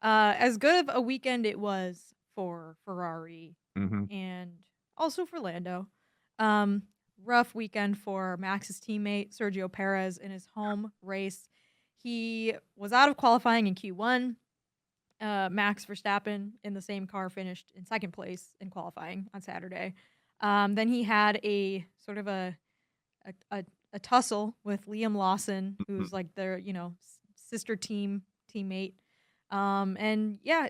As good of a weekend it was for Ferrari Hmm. and also for Lando. Um, Rough weekend for Max's teammate Sergio Perez in his home race. He was out of qualifying in Q1. Max Verstappen in the same car finished in second place in qualifying on Saturday. Then he had a sort of a, a, a tussle with Liam Lawson, who's like their sister teammate. And yeah,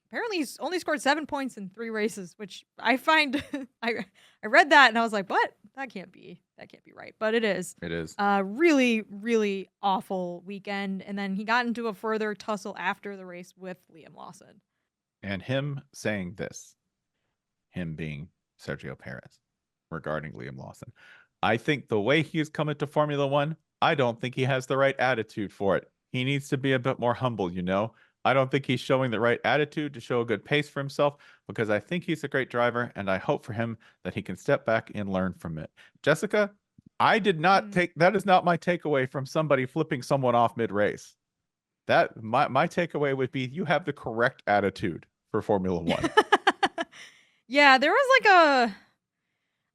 apparently he's only scored 7 points in 3 races, which I find I read that and I was like, what? That can't be right, but it is. It is. Really, really awful weekend, and then he got into a further tussle after the race with Liam Lawson. And him saying this, him being Sergio Perez, regarding Liam Lawson. I think the way he's come into Formula One, I don't think he has the right attitude for it. He needs to be a bit more humble, you know? I don't think he's showing the right attitude to show a good pace for himself because I think he's a great driver and I hope for him that he can step back and learn from it. Jessica, I did not take that is not my takeaway from somebody flipping someone off mid-race. That my takeaway would be you have the correct attitude for Formula One. Yeah, there was like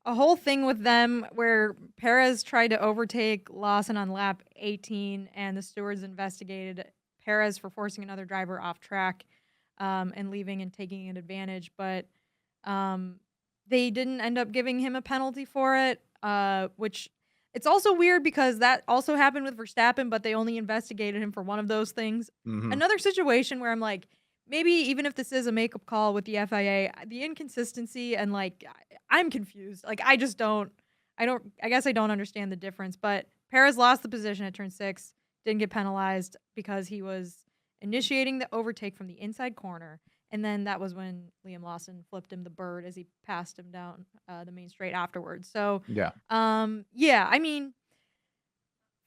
a whole thing with them where Perez tried to overtake Lawson on lap 18, and the stewards investigated Perez for forcing another driver off track and leaving and taking an advantage. But they didn't end up giving him a penalty for it, which it's also weird because that also happened with Verstappen, but they only investigated him for one of those things. Mm-hmm. Another situation where I'm like, maybe even if this is a makeup call with the FIA, the inconsistency and like I'm confused. Like I guess I don't understand the difference, but Perez lost the position at turn 6, didn't get penalized because he was initiating the overtake from the inside corner. And then that was when Liam Lawson flipped him the bird as he passed him down the main straight afterwards. So, Yeah. yeah, I mean,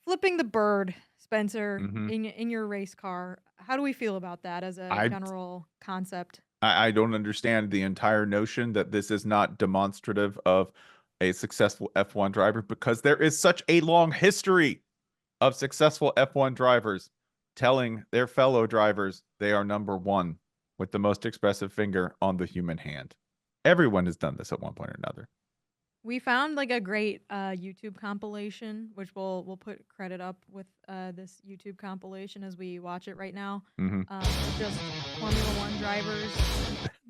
flipping the bird, Spencer, Mm-hmm. in your race car. How do we feel about that as a general concept? I don't understand the entire notion that this is not demonstrative of a successful F1 driver because there is such a long history of successful F1 drivers telling their fellow drivers they are number one with the most expressive finger on the human hand. Everyone has done this at one point or another. We found like a great YouTube compilation, which we'll put credit up with this YouTube compilation as we watch it right now. Mm-hmm. Just Formula One drivers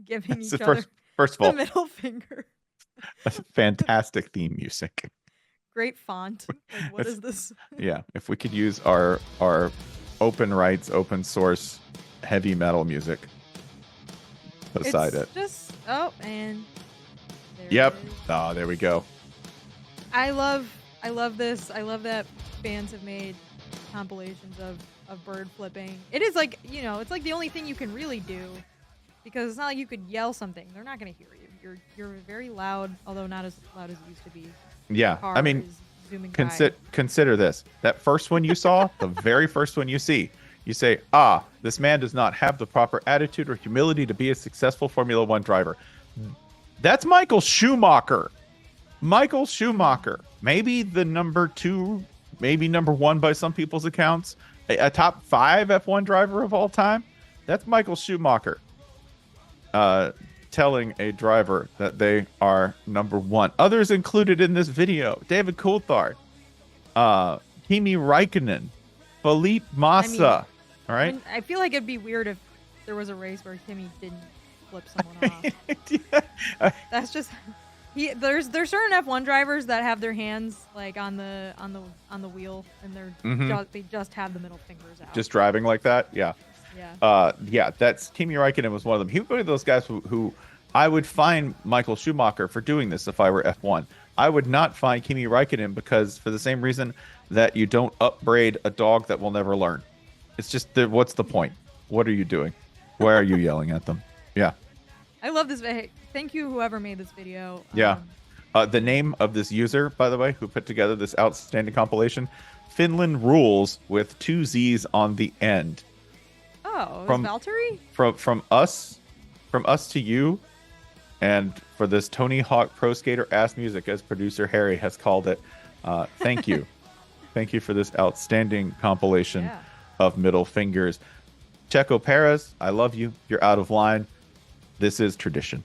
giving each first, other first of the all, middle finger. fantastic theme music. Great font. Like, what is this? Yeah, if we could use our open rights, open source heavy metal music beside it. Just and there yep. Oh, there we go. I love this. I love that fans have made compilations of bird flipping. It is like, it's like the only thing you can really do because it's not like you could yell something. They're not going to hear you. You're very loud, although not as loud as it used to be. Yeah. I mean, consider this. That first one you saw, the very first one you see, you say, this man does not have the proper attitude or humility to be a successful Formula One driver. That's Michael Schumacher. Michael Schumacher, maybe the number 2, maybe number 1 by some people's accounts, a top 5 F1 driver of all time. That's Michael Schumacher telling a driver that they are number 1. Others included in this video: David Coulthard, Kimi Räikkönen, Felipe Massa. All right. I feel like it'd be weird if there was a race where Kimi didn't flip someone off. Yeah. That's just there's certain F1 drivers that have their hands like on the wheel and they just have the middle fingers out. Just driving like that. Yeah. Yeah. That's Kimi Räikkönen was one of them. He was one of those guys who I would fine Michael Schumacher for doing this if I were F1. I would not fine Kimi Räikkönen because for the same reason that you don't upbraid a dog that will never learn. It's just what's the point? What are you doing? Why are you yelling at them? Yeah. I love this. Thank you, whoever made this video. Yeah. The name of this user, by the way, who put together this outstanding compilation, Finland Rules with 2 Z's on the end. Oh, from Valtteri? From us to you, and for this Tony Hawk Pro Skater ass music, as producer Harry has called it. Thank you. Thank you for this outstanding compilation of middle fingers. Checo Perez, I love you. You're out of line. This is tradition.